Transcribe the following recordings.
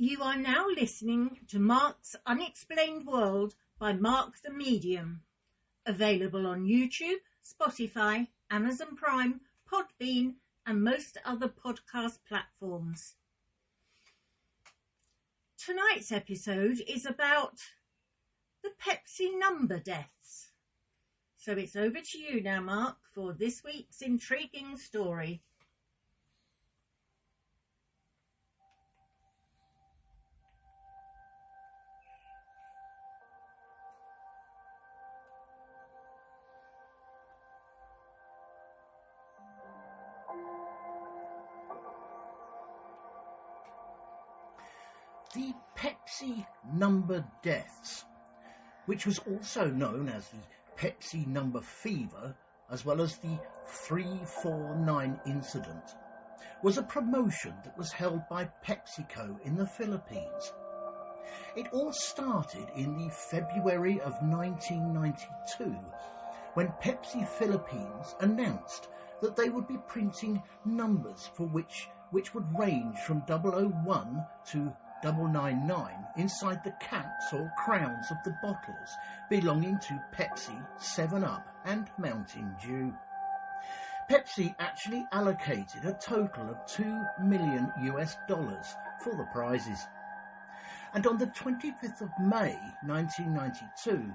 You are now listening to Mark's Unexplained World by Mark the Medium, available on YouTube, Spotify, Amazon Prime, Podbean and most other podcast platforms. Tonight's episode is about the Pepsi Number deaths. So it's over to you now, Mark, for this week's intriguing story. The Pepsi Number deaths, which was also known as the Pepsi Number Fever, as well as the 349 incident, was a promotion that was held by PepsiCo in the Philippines. It all started in the February of 1992, when Pepsi Philippines announced that they would be printing numbers for which would range from 001 to 999 inside the caps or crowns of the bottles belonging to Pepsi, 7-Up and Mountain Dew. Pepsi actually allocated a total of $2 million for the prizes. And on the 25th of May 1992,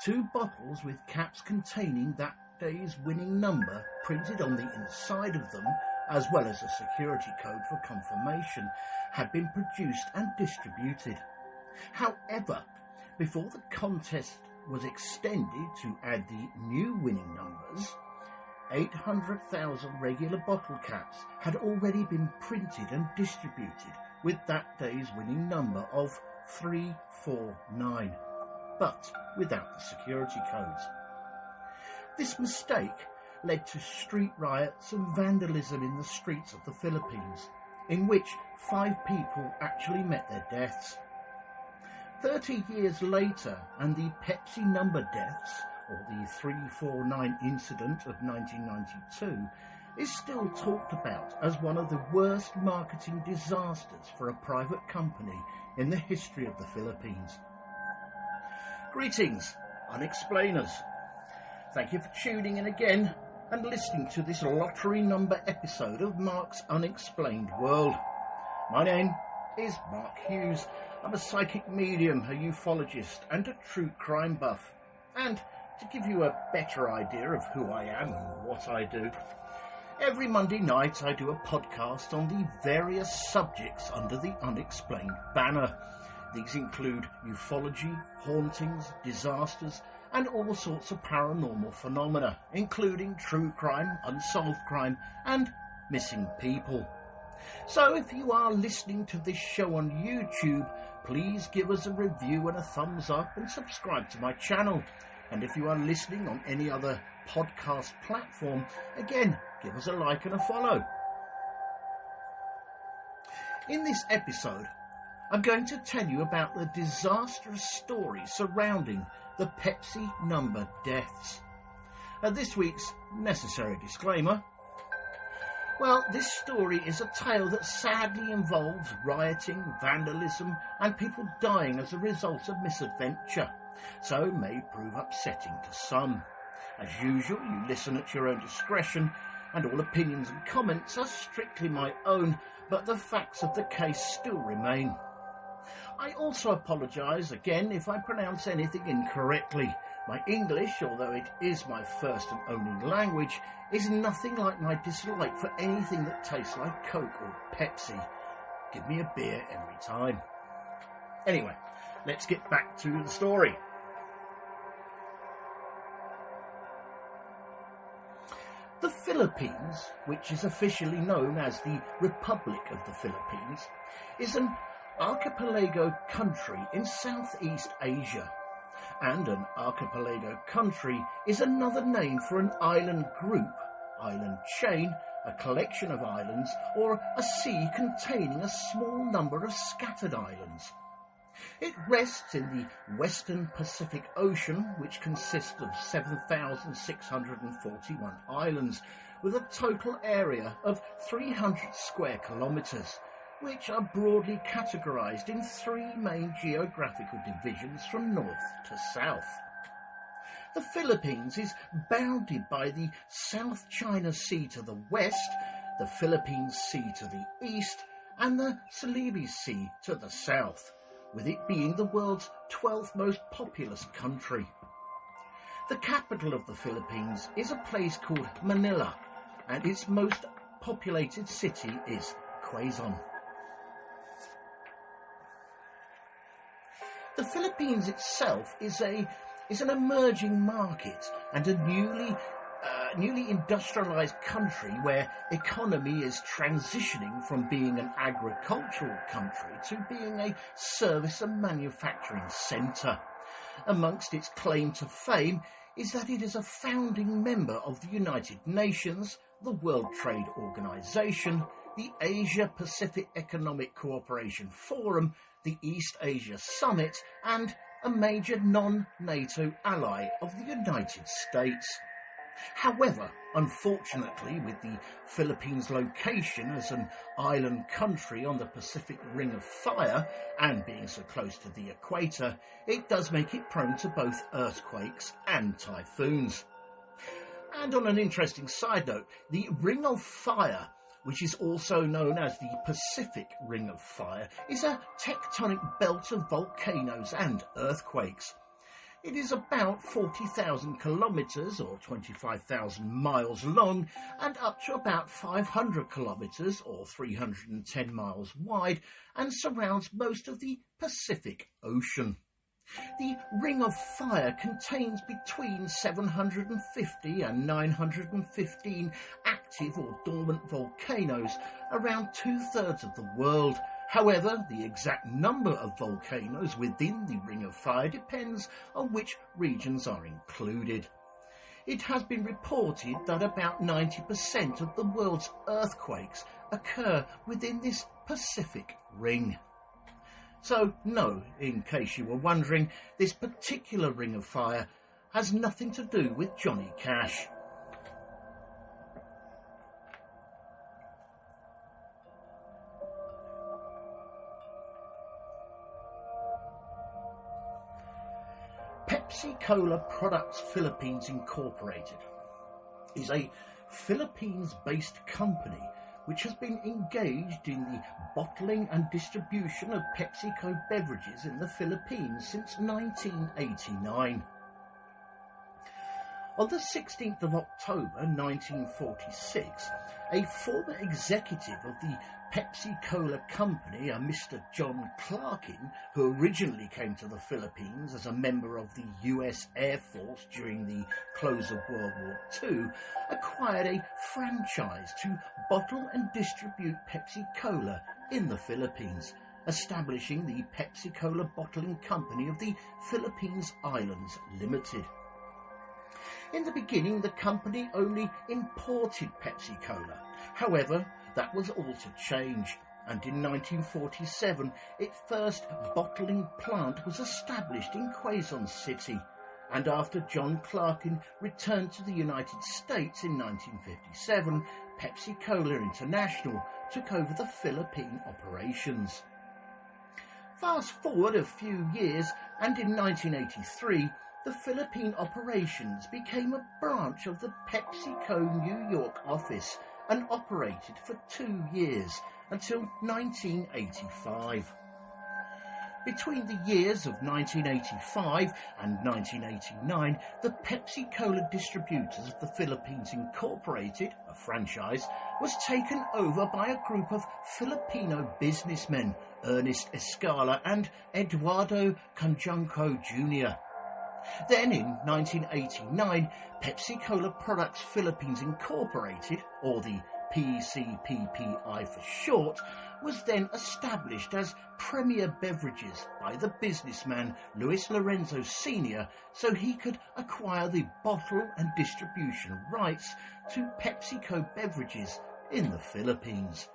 2 bottles with caps containing that day's winning number printed on the inside of them, as well as a security code for confirmation, had been produced and distributed. However, before the contest was extended to add the new winning numbers, 800,000 regular bottle caps had already been printed and distributed with that day's winning number of 349, but without the security codes. This mistake led to street riots and vandalism in the streets of the Philippines, in which 5 people actually met their deaths. 30 years later, and the Pepsi Number deaths, or the 349 incident of 1992, is still talked about as one of the worst marketing disasters for a private company in the history of the Philippines. Greetings, Unexplainers. Thank you for tuning in again and listening to this lottery number episode of Mark's Unexplained World. My name is Mark Hughes. I'm a psychic medium, a ufologist and a true crime buff. And to give you a better idea of who I am and what I do, every Monday night I do a podcast on the various subjects under the Unexplained banner. These include ufology, hauntings, disasters, and all sorts of paranormal phenomena, including true crime, unsolved crime, and missing people. So if you are listening to this show on YouTube, please give us a review and a thumbs up and subscribe to my channel. And if you are listening on any other podcast platform, again, give us a like and a follow. In this episode, I'm going to tell you about the disastrous story surrounding the Pepsi Number deaths. This week's necessary disclaimer. Well, this story is a tale that sadly involves rioting, vandalism and people dying as a result of misadventure, so may prove upsetting to some. As usual, you listen at your own discretion, and all opinions and comments are strictly my own, but the facts of the case still remain. I also apologise again if I pronounce anything incorrectly. My English, although it is my first and only language, is nothing like my dislike for anything that tastes like Coke or Pepsi. Give me a beer every time. Anyway, let's get back to the story. The Philippines, which is officially known as the Republic of the Philippines, is an archipelago country in Southeast Asia, and an archipelago country is another name for an island group, island chain, a collection of islands, or a sea containing a small number of scattered islands. It rests in the western Pacific Ocean, which consists of 7,641 islands, with a total area of 300 square kilometres, which are broadly categorised in three main geographical divisions from north to south. The Philippines is bounded by the South China Sea to the west, the Philippine Sea to the east, and the Celebes Sea to the south, with it being the world's 12th most populous country. The capital of the Philippines is a place called Manila, and its most populated city is Quezon. The Philippines itself is an emerging market and a newly industrialised country where economy is transitioning from being an agricultural country to being a service and manufacturing centre. Amongst its claim to fame is that it is a founding member of the United Nations, the World Trade Organization, the Asia-Pacific Economic Cooperation Forum, the East Asia Summit, and a major non-NATO ally of the United States. However, unfortunately, with the Philippines' location as an island country on the Pacific Ring of Fire and being so close to the equator, it does make it prone to both earthquakes and typhoons. And on an interesting side note, the Ring of Fire, which is also known as the Pacific Ring of Fire, is a tectonic belt of volcanoes and earthquakes. It is about 40,000 kilometres or 25,000 miles long and up to about 500 kilometres or 310 miles wide and surrounds most of the Pacific Ocean. The Ring of Fire contains between 750 and 915 active or dormant volcanoes around 2/3 of the world. However, the exact number of volcanoes within the Ring of Fire depends on which regions are included. It has been reported that about 90% of the world's earthquakes occur within this Pacific Ring. So, no, in case you were wondering, this particular Ring of Fire has nothing to do with Johnny Cash. PepsiCo Products Philippines Incorporated is a Philippines-based company which has been engaged in the bottling and distribution of PepsiCo beverages in the Philippines since 1989. On the 16th of October 1946, a former executive of the Pepsi-Cola company, a Mr. John Clarkin, who originally came to the Philippines as a member of the US Air Force during the close of World War II, acquired a franchise to bottle and distribute Pepsi-Cola in the Philippines, establishing the Pepsi-Cola Bottling Company of the Philippines Islands Limited. In the beginning, the company only imported Pepsi-Cola. However, that was all to change, and in 1947, its first bottling plant was established in Quezon City, and after John Clarkin returned to the United States in 1957, Pepsi-Cola International took over the Philippine operations. Fast forward a few years, and in 1983, the Philippine operations became a branch of the PepsiCo New York office and operated for 2 years until 1985. Between the years of 1985 and 1989, the Pepsi-Cola Distributors of the Philippines Incorporated, a franchise, was taken over by a group of Filipino businessmen, Ernest Escala and Eduardo Conjunco Jr. Then in 1989, Pepsi-Cola Products Philippines Incorporated, or the PCPPI for short, was then established as Premier Beverages by the businessman Luis Lorenzo Sr. so he could acquire the bottle and distribution rights to PepsiCo beverages in the Philippines.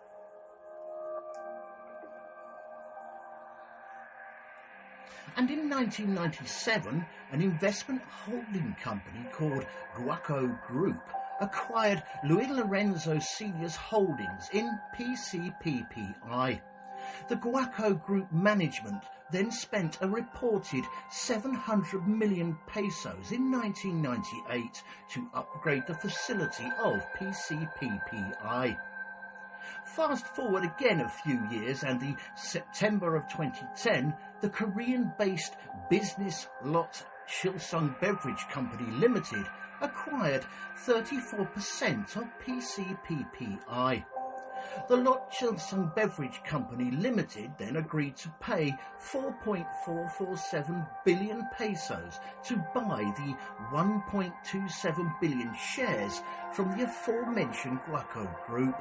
And in 1997, an investment holding company called Guaco Group acquired Louis Lorenzo Senior's holdings in PCPPI. The Guaco Group management then spent a reported 700 million pesos in 1998 to upgrade the facility of PCPPI. Fast forward again a few years, and in September of 2010, the Korean-based business Lot Chilsung Beverage Company Limited acquired 34% of PCPPI. The Lot Chilsung Beverage Company Limited then agreed to pay 4.447 billion pesos to buy the 1.27 billion shares from the aforementioned Guaco Group.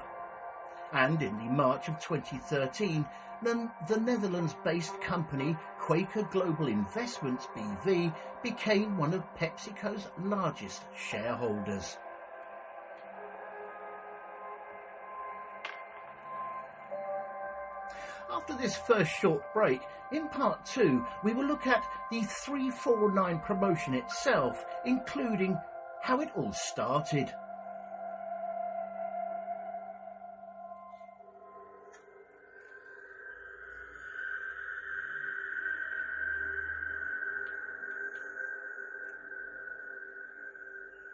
And in the March of 2013, the Netherlands-based company Quaker Global Investments BV became one of PepsiCo's largest shareholders. After this first short break, in part 2, we will look at the 349 promotion itself, including how it all started.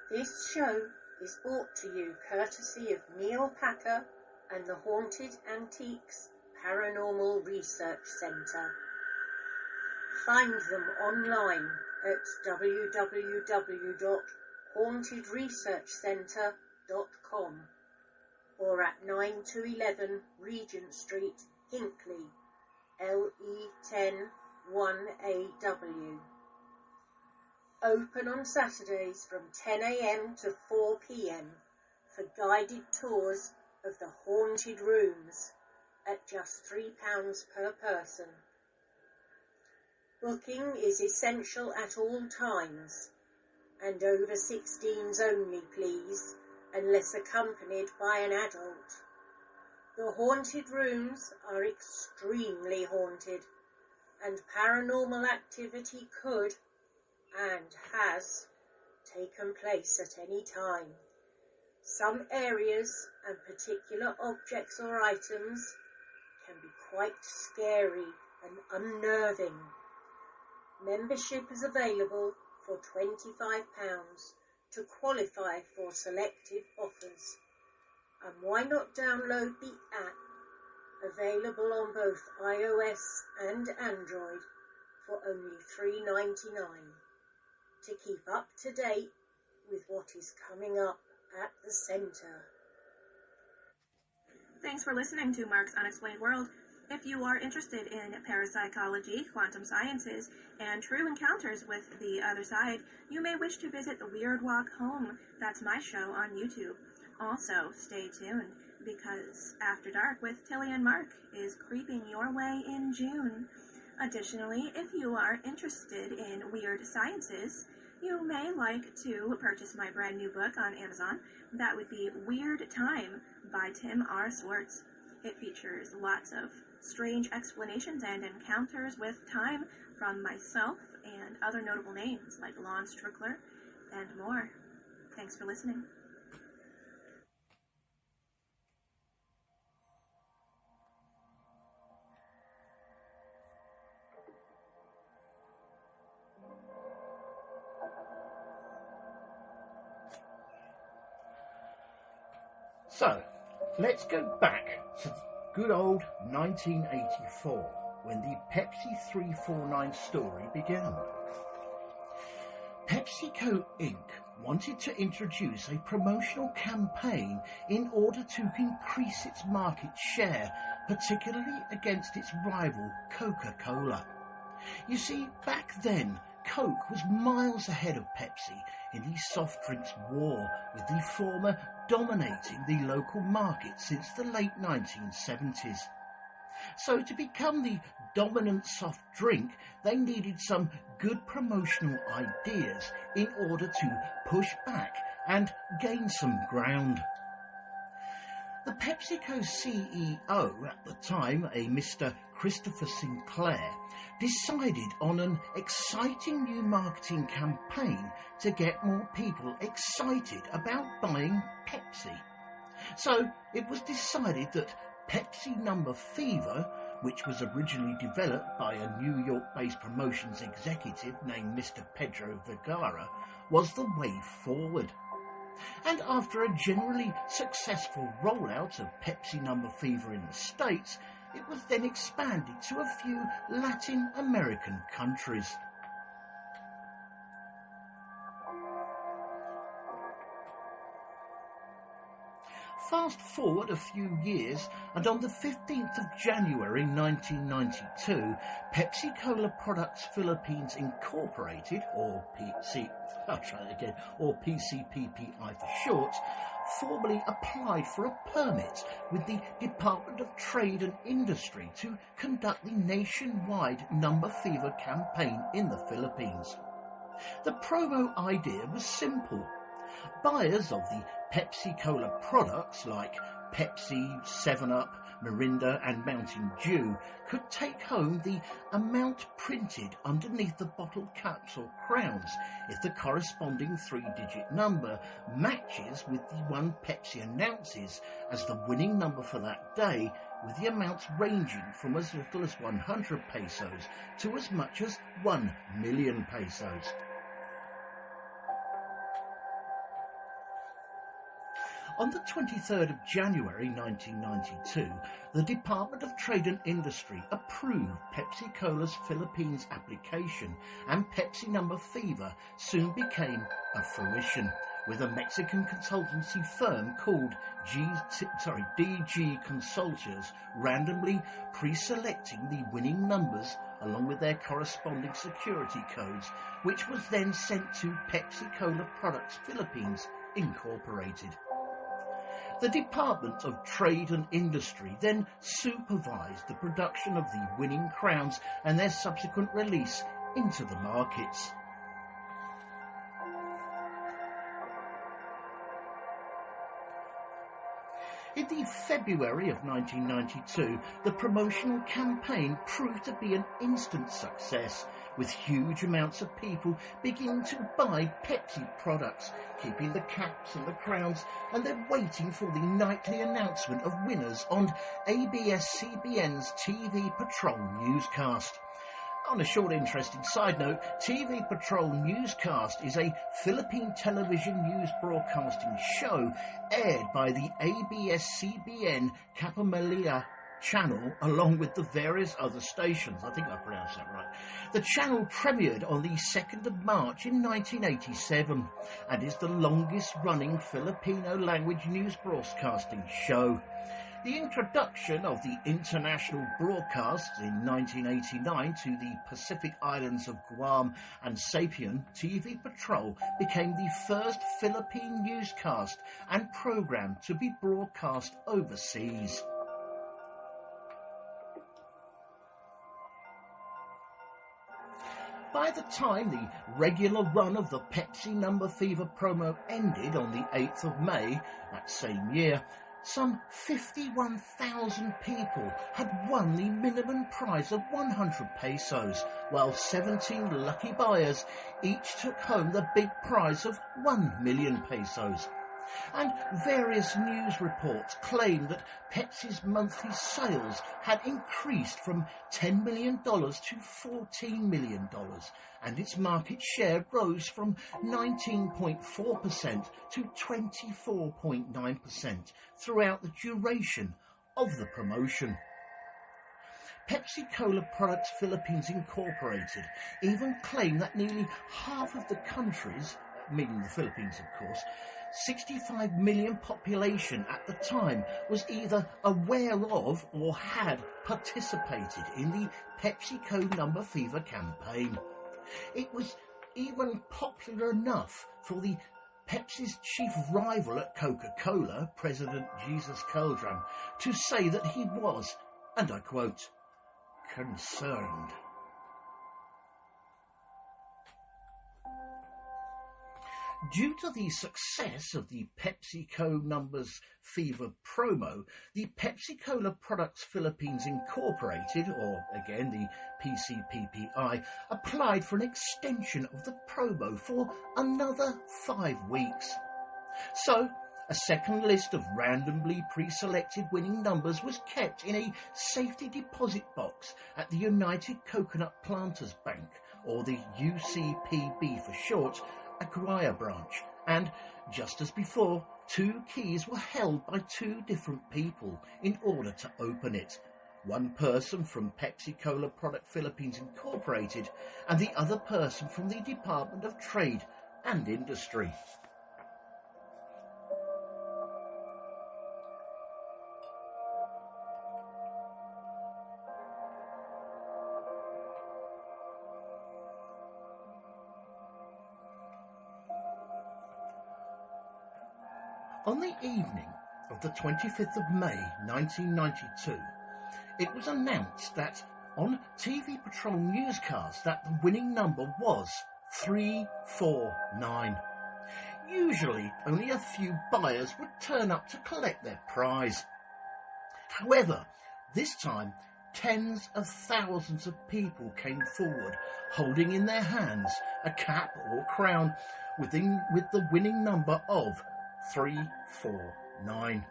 This show is brought to you courtesy of Neil Packer and the Haunted Antiques Paranormal Research Centre. Find them online at www.hauntedresearchcentre.com or at 9 to 11 Regent Street, Hinckley, LE10 1AW. Open on Saturdays from 10 a.m. to 4 p.m. for guided tours of the haunted rooms at just £3 per person. Booking is essential at all times, and over 16s only, please, unless accompanied by an adult. The haunted rooms are extremely haunted, and paranormal activity could and has taken place at any time. Some areas and particular objects or items can be quite scary and unnerving. Membership is available for £25 to qualify for selected offers. And why not download the app, available on both iOS and Android, for only $3.99. to keep up to date with what is coming up at the centre. Thanks for listening to Mark's Unexplained World. If you are interested in parapsychology, quantum sciences, and true encounters with the other side, you may wish to visit The Weird Walk Home. That's my show on YouTube. Also, stay tuned, because After Dark with Tilly and Mark is creeping your way in June. Additionally, if you are interested in weird sciences, you may like to purchase my brand new book on Amazon. That would be Weird Time by Tim R. Swartz. It features lots of strange explanations and encounters with time from myself and other notable names like Lon Strickler and more. Thanks for listening. So, let's go back to good old 1984, when the Pepsi 349 story began. PepsiCo Inc. wanted to introduce a promotional campaign in order to increase its market share, particularly against its rival Coca-Cola. You see, back then, Coke was miles ahead of Pepsi in the soft drinks war, with the former dominating the local market since the late 1970s. So to become the dominant soft drink, they needed some good promotional ideas in order to push back and gain some ground. The PepsiCo CEO at the time, a Mr. Christopher Sinclair, decided on an exciting new marketing campaign to get more people excited about buying Pepsi. So it was decided that Pepsi Number Fever, which was originally developed by a New York-based promotions executive named Mr. Pedro Vergara, was the way forward. And after a generally successful rollout of Pepsi Number Fever in the States, it was then expanded to a few Latin American countries. Fast forward a few years, and on the 15th of January 1992, Pepsi-Cola Products Philippines Incorporated, or PCPPI for short, formally applied for a permit with the Department of Trade and Industry to conduct the nationwide Number Fever campaign in the Philippines. The promo idea was simple. Buyers of the Pepsi-Cola products like Pepsi, 7-Up, Mirinda and Mountain Dew could take home the amount printed underneath the bottle caps or crowns if the corresponding 3-digit number matches with the one Pepsi announces as the winning number for that day, with the amounts ranging from as little as 100 pesos to as much as 1 million pesos. On the 23rd of January 1992, the Department of Trade and Industry approved Pepsi-Cola's Philippines application, and Pepsi Number Fever soon became a fruition, with a Mexican consultancy firm called DG Consultors randomly pre-selecting the winning numbers along with their corresponding security codes, which was then sent to Pepsi-Cola Products Philippines Incorporated. The Department of Trade and Industry then supervised the production of the winning crowns and their subsequent release into the markets. In the February of 1992, the promotional campaign proved to be an instant success, with huge amounts of people beginning to buy Pepsi products, keeping the caps and the crowns, and then waiting for the nightly announcement of winners on ABS-CBN's TV Patrol newscast. On a short interesting side note, TV Patrol Newscast is a Philippine television news broadcasting show aired by the ABS-CBN Kapamilya channel along with the various other stations. I think I pronounced that right. The channel premiered on the 2nd of March in 1987 and is the longest running Filipino language news broadcasting show. The introduction of the international broadcasts in 1989 to the Pacific islands of Guam and Saipan, TV Patrol became the first Philippine newscast and program to be broadcast overseas. By the time the regular run of the Pepsi Number Fever promo ended on the 8th of May that same year, some 51,000 people had won the minimum prize of 100 pesos, while 17 lucky buyers each took home the big prize of 1 million pesos. And various news reports claimed that Pepsi's monthly sales had increased from $10 million to $14 million, and its market share rose from 19.4% to 24.9% throughout the duration of the promotion. Pepsi-Cola Products Philippines Incorporated even claimed that nearly half of the country's, meaning the Philippines of course, 65 million population at the time was either aware of or had participated in the PepsiCo Number Fever campaign. It was even popular enough for the Pepsi's chief rival at Coca-Cola, President Jesus Calderon, to say that he was, and I quote, concerned. Due to the success of the PepsiCo Numbers Fever promo, the Pepsi-Cola Products Philippines Incorporated, or again the PCPPI, applied for an extension of the promo for another 5 weeks. So, a second list of randomly pre-selected winning numbers was kept in a safety deposit box at the United Coconut Planters Bank, or the UCPB for short, Aguirre branch, and just as before, 2 keys were held by 2 different people in order to open it. One person from Pepsi-Cola Product Philippines Incorporated and the other person from the Department of Trade and Industry. On the evening of the 25th of May 1992, it was announced that on TV Patrol newscasts that the winning number was 349. Usually only a few buyers would turn up to collect their prize. However, this time tens of thousands of people came forward holding in their hands a cap or crown with the winning number of 349.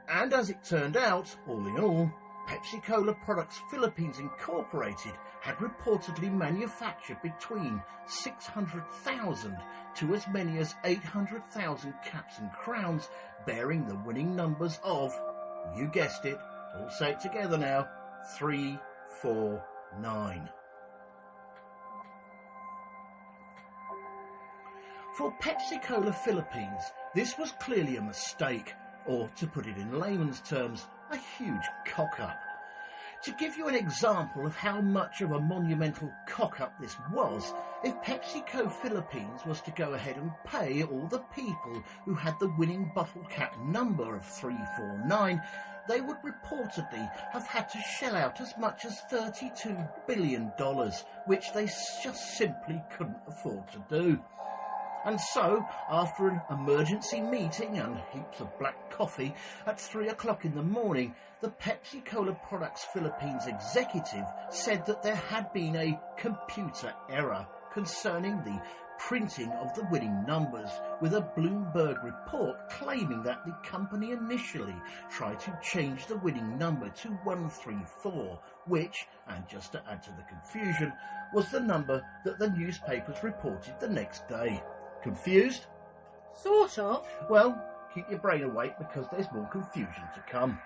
And as it turned out, all in all, Pepsi-Cola Products Philippines Incorporated had reportedly manufactured between 600,000 to as many as 800,000 caps and crowns bearing the winning numbers of, you guessed it, all say it together now, 349. For Pepsi-Cola Philippines, this was clearly a mistake, or to put it in layman's terms, a huge cock-up. To give you an example of how much of a monumental cock-up this was, if PepsiCo Philippines was to go ahead and pay all the people who had the winning bottle cap number of 349, they would reportedly have had to shell out as much as $32 billion, which they just simply couldn't afford to do. And so, after an emergency meeting and heaps of black coffee at 3 o'clock in the morning, the Pepsi-Cola Products Philippines executive said that there had been a computer error concerning the printing of the winning numbers, with a Bloomberg report claiming that the company initially tried to change the winning number to 134, which, and just to add to the confusion, was the number that the newspapers reported the next day. Confused? Sort of. Well, keep your brain awake because there's more confusion to come.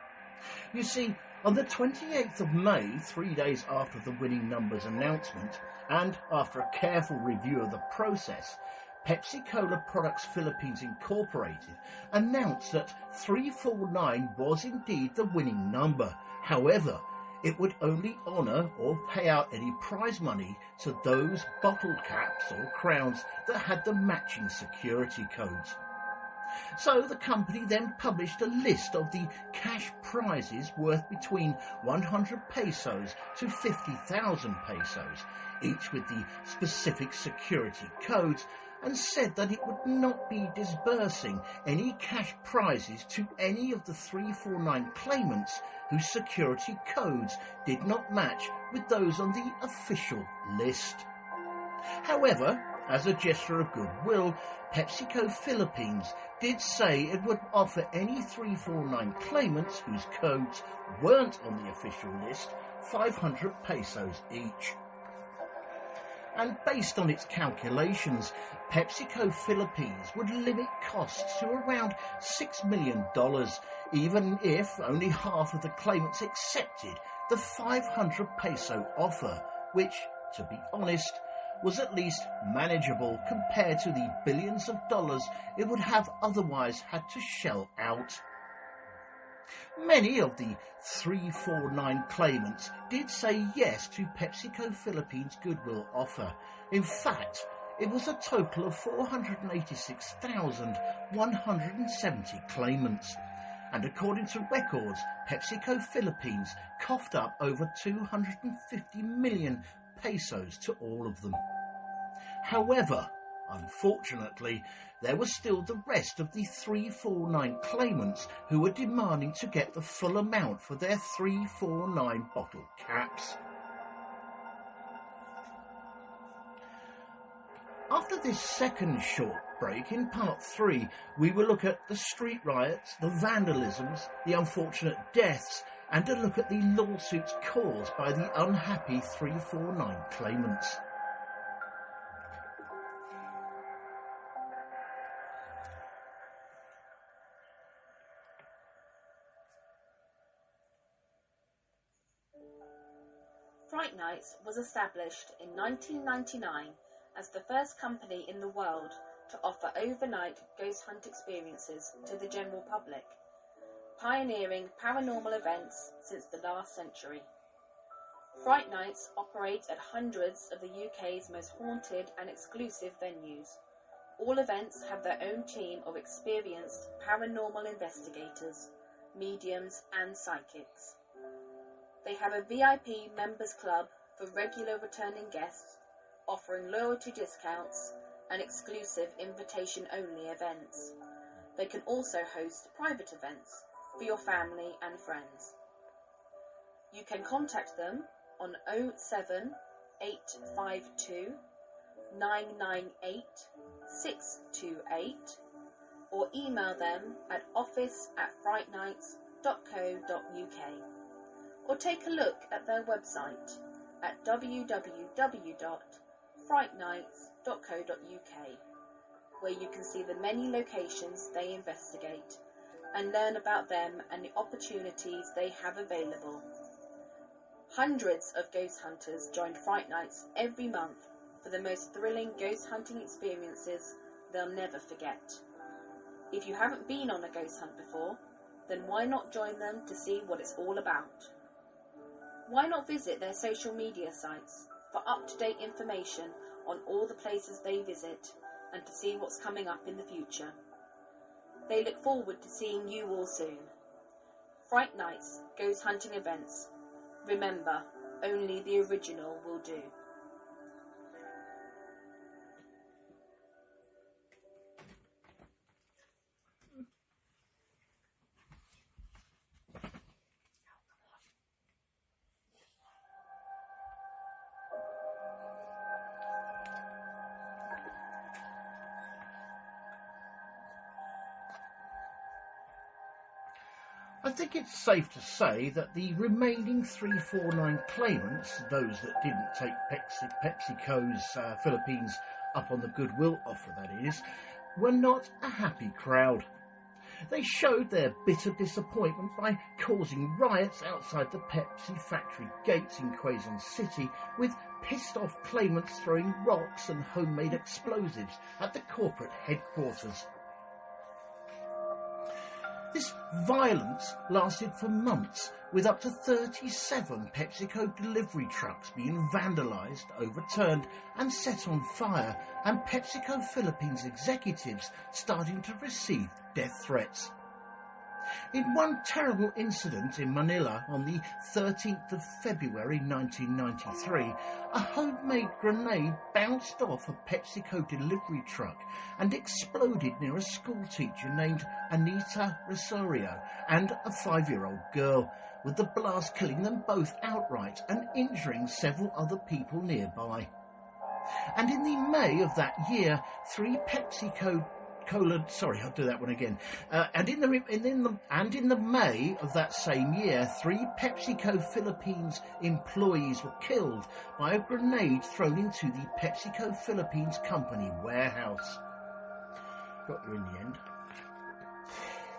You see, on the 28th of May, 3 days after the winning numbers announcement, and after a careful review of the process, Pepsi-Cola Products Philippines Incorporated announced that 349 was indeed the winning number. However, it would only honour or pay out any prize money to those bottle caps or crowns that had the matching security codes. So the company then published a list of the cash prizes worth between 100 pesos to 50,000 pesos, each with the specific security codes, and said that it would not be disbursing any cash prizes to any of the 349 claimants whose security codes did not match with those on the official list. However, as a gesture of goodwill, PepsiCo Philippines did say it would offer any 349 claimants whose codes weren't on the official list 500 pesos each. And based on its calculations, PepsiCo Philippines would limit costs to around $6 million, even if only half of the claimants accepted the 500 peso offer, which, to be honest, was at least manageable compared to the billions of dollars it would have otherwise had to shell out. Many of the 349 claimants did say yes to PepsiCo Philippines' goodwill offer. In fact, it was a total of 486,170 claimants. And according to records, PepsiCo Philippines coughed up over 250 million pesos to all of them. However, Unfortunately, there were still the rest of the 349 claimants who were demanding to get the full amount for their 349 bottle caps. After this second short break, in part 3, we will look at the street riots, the vandalisms, the unfortunate deaths, and a look at the lawsuits caused by the unhappy 349 claimants. Fright Nights was established in 1999 as the first company in the world to offer overnight ghost hunt experiences to the general public, pioneering paranormal events since the last century. Fright Nights operate at hundreds of the UK's most haunted and exclusive venues. All events have their own team of experienced paranormal investigators, mediums and psychics. They have a VIP members club for regular returning guests, offering loyalty discounts and exclusive invitation-only events. They can also host private events for your family and friends. You can contact them on 07 852 998 628 or email them at office@frightnights.co.uk, or take a look at their website at www.frightnights.co.uk, where you can see the many locations they investigate and learn about them and the opportunities they have available. Hundreds of ghost hunters join Fright Nights every month for the most thrilling ghost hunting experiences they'll never forget. If you haven't been on a ghost hunt before, then why not join them to see what it's all about? Why not visit their social media sites for up-to-date information on all the places they visit and to see what's coming up in the future? They look forward to seeing you all soon. Fright Nights Ghost Hunting Events. Remember, only the original will do. I think it's safe to say that the remaining 349 claimants, those that didn't take PepsiCo's Philippines up on the goodwill offer, that is, were not a happy crowd. They showed their bitter disappointment by causing riots outside the Pepsi factory gates in Quezon City, with pissed-off claimants throwing rocks and homemade explosives at the corporate headquarters. This violence lasted for months, with up to 37 PepsiCo delivery trucks being vandalised, overturned and set on fire, and PepsiCo Philippines executives starting to receive death threats. In one terrible incident in Manila on the 13th of February 1993, a homemade grenade bounced off a PepsiCo delivery truck and exploded near a schoolteacher named Anita Rosario and a 5-year-old girl, with the blast killing them both outright and injuring several other people nearby. And in the May of that year, 3 PepsiCo in the May of that same year, 3 PepsiCo Philippines employees were killed by a grenade thrown into the PepsiCo Philippines company warehouse. Got you in the end.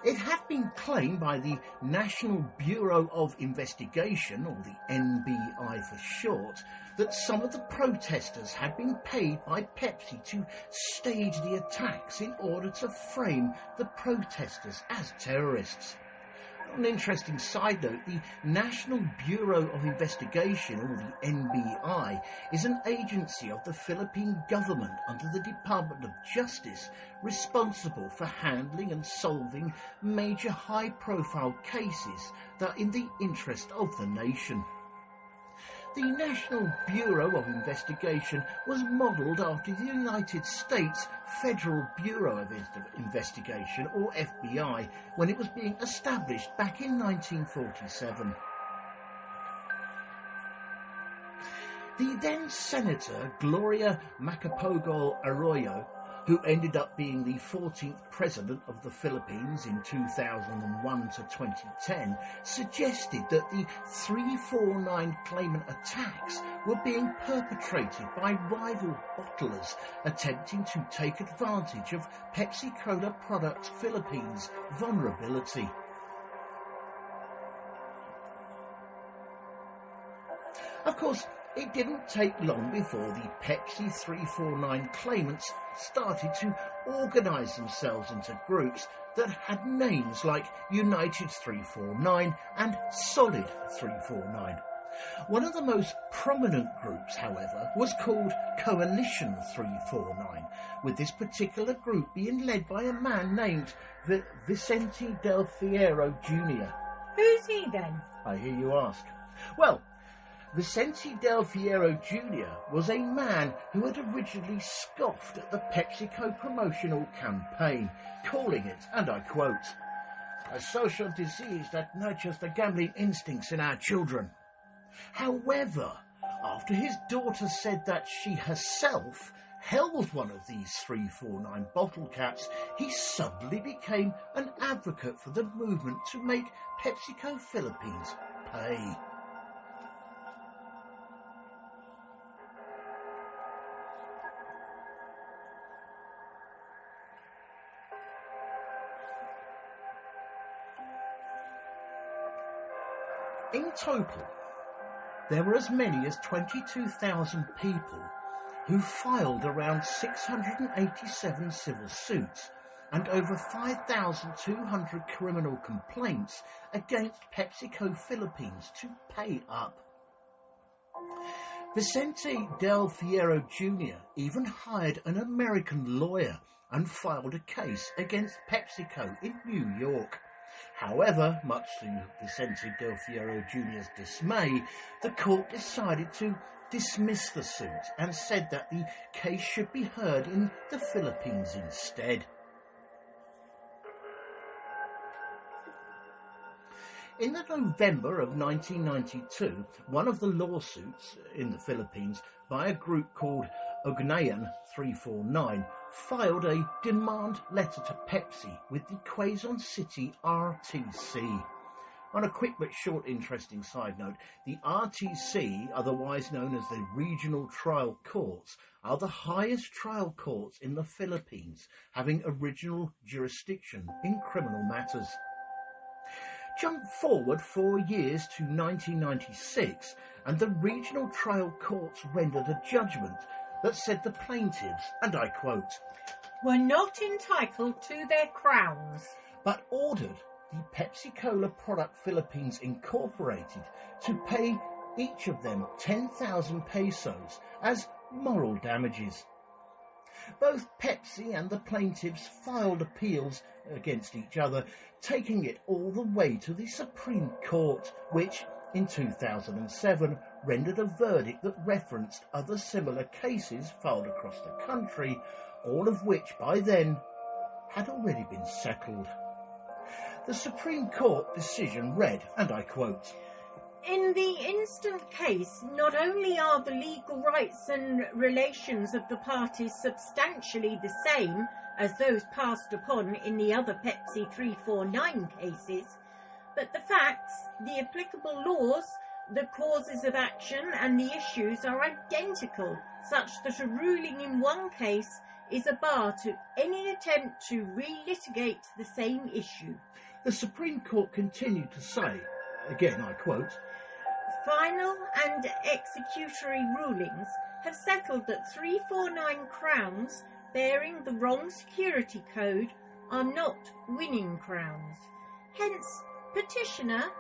It had been claimed by the National Bureau of Investigation, or the NBI for short, that some of the protesters had been paid by Pepsi to stage the attacks in order to frame the protesters as terrorists. On an interesting side note, the National Bureau of Investigation, or the NBI, is an agency of the Philippine government under the Department of Justice, responsible for handling and solving major high-profile cases that are in the interest of the nation. The National Bureau of Investigation was modelled after the United States Federal Bureau of Investigation, or FBI, when it was being established back in 1947. The then Senator Gloria Macapagal Arroyo, who ended up being the 14th President of the Philippines in 2001 to 2010, suggested that the 349 claimant attacks were being perpetrated by rival bottlers attempting to take advantage of PepsiCo Products Philippines' vulnerability. Of course, it didn't take long before the Pepsi 349 claimants started to organise themselves into groups that had names like United 349 and Solid 349. One of the most prominent groups, however, was called Coalition 349, with this particular group being led by a man named Vicente Del Fierro Jr. Who's he then? I hear you ask. Well, Vicente Del Fierro Jr. was a man who had originally scoffed at the PepsiCo promotional campaign, calling it, and I quote, "a social disease that nurtures the gambling instincts in our children." However, after his daughter said that she herself held one of these 349 bottle caps, he suddenly became an advocate for the movement to make PepsiCo Philippines pay. In total, there were as many as 22,000 people who filed around 687 civil suits and over 5,200 criminal complaints against PepsiCo Philippines to pay up. Vicente Del Fierro Jr. even hired an American lawyer and filed a case against PepsiCo in New York. However, much to Vicente Del Fierro Jr.'s dismay, the court decided to dismiss the suit and said that the case should be heard in the Philippines instead. In the November of 1992, one of the lawsuits in the Philippines by a group called Ugnayan 349 filed a demand letter to Pepsi with the Quezon City RTC. On a quick but short interesting side note, the RTC, otherwise known as the Regional Trial Courts, are the highest trial courts in the Philippines, having original jurisdiction in criminal matters. Jump forward 4 years to 1996, and the Regional Trial Courts rendered a judgment that said the plaintiffs, and I quote, "were not entitled to their crowns," but ordered the PepsiCo Product Philippines Incorporated to pay each of them 10,000 pesos as moral damages. Both Pepsi and the plaintiffs filed appeals against each other, taking it all the way to the Supreme Court, which in 2007 rendered a verdict that referenced other similar cases filed across the country, all of which by then had already been settled. The Supreme Court decision read, and I quote, "In the instant case, not only are the legal rights and relations of the parties substantially the same as those passed upon in the other Pepsi 349 cases, but the facts, the applicable laws, the causes of action and the issues are identical, such that a ruling in one case is a bar to any attempt to relitigate the same issue." The Supreme Court continued to say, again I quote, "Final and executory rulings have settled that 349 crowns bearing the wrong security code are not winning crowns. Hence, petitioner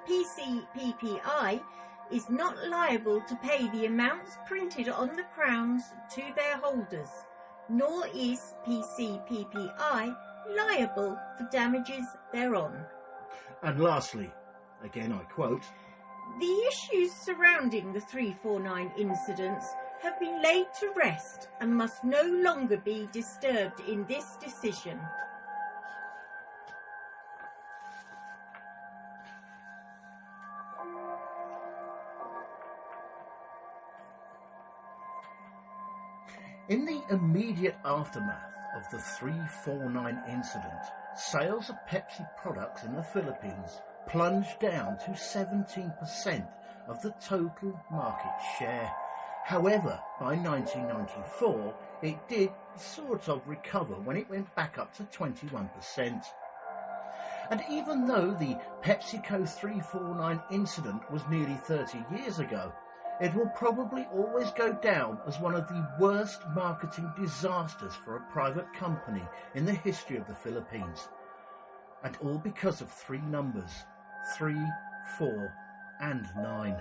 PCPPI is not liable to pay the amounts printed on the crowns to their holders, nor is PCPPI liable for damages thereon." And lastly, again I quote, The issues surrounding the 349 incidents have been laid to rest and must no longer be disturbed in this decision. In the immediate aftermath of the 349 incident, sales of Pepsi products in the Philippines plunged down to 17% of the total market share. However, by 1994, it did sort of recover when it went back up to 21%. And even though the PepsiCo 349 incident was nearly 30 years ago, it will probably always go down as one of the worst marketing disasters for a private company in the history of the Philippines. And all because of three numbers, 3, 4 and 9.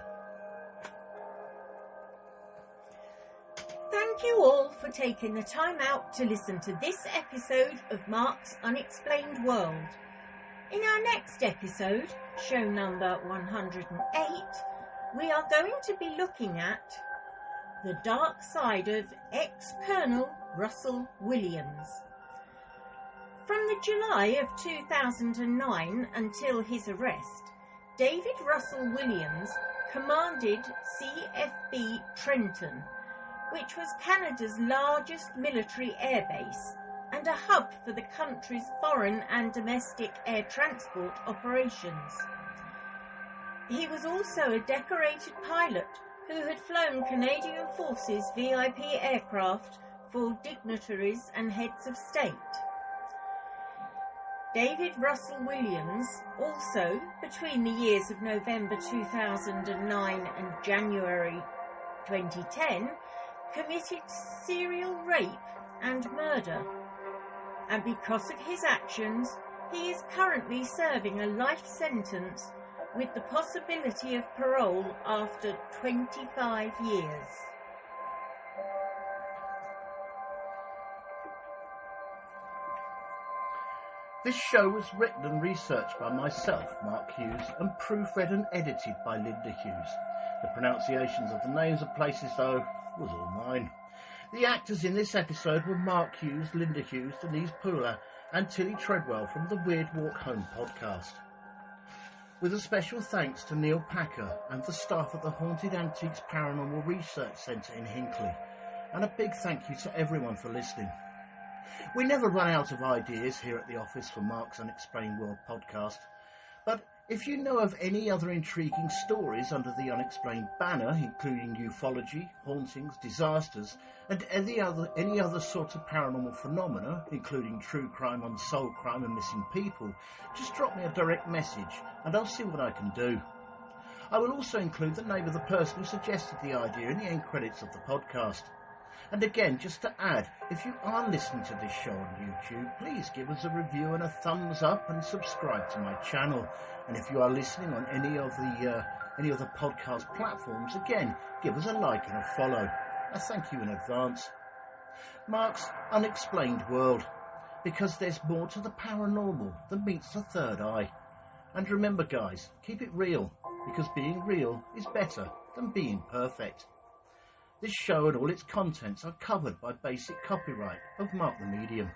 Thank you all for taking the time out to listen to this episode of Mark's Unexplained World. In our next episode, show number 108, we are going to be looking at the dark side of ex-Colonel Russell Williams. From the July of 2009 until his arrest, David Russell Williams commanded CFB Trenton, which was Canada's largest military airbase and a hub for the country's foreign and domestic air transport operations. He was also a decorated pilot who had flown Canadian Forces VIP aircraft for dignitaries and heads of state. David Russell Williams also, between the years of November 2009 and January 2010, committed serial rape and murder. And because of his actions, he is currently serving a life sentence with the possibility of parole after 25 years. This show was written and researched by myself, Mark Hughes, and proofread and edited by Linda Hughes. The pronunciations of the names of places, though, was all mine. The actors in this episode were Mark Hughes, Linda Hughes, Denise Poolar, and Tilly Treadwell from the Weird Walk Home podcast. With a special thanks to Neil Packer and the staff at the Haunted Antiques Paranormal Research Centre in Hinckley, and a big thank you to everyone for listening. We never run out of ideas here at the office for Mark's Unexplained World podcast, but if you know of any other intriguing stories under the Unexplained banner, including ufology, hauntings, disasters, and any other sort of paranormal phenomena, including true crime, unsolved crime and missing people, just drop me a direct message and I'll see what I can do. I will also include the name of the person who suggested the idea in the end credits of the podcast. And again, just to add, if you are listening to this show on YouTube, please give us a review and a thumbs up and subscribe to my channel. And if you are listening on any of the podcast platforms, again, give us a like and a follow. I thank you in advance. Mark's Unexplained World, because there's more to the paranormal than meets the third eye. And remember, guys, keep it real, because being real is better than being perfect. This show and all its contents are covered by basic copyright of Mark the Medium.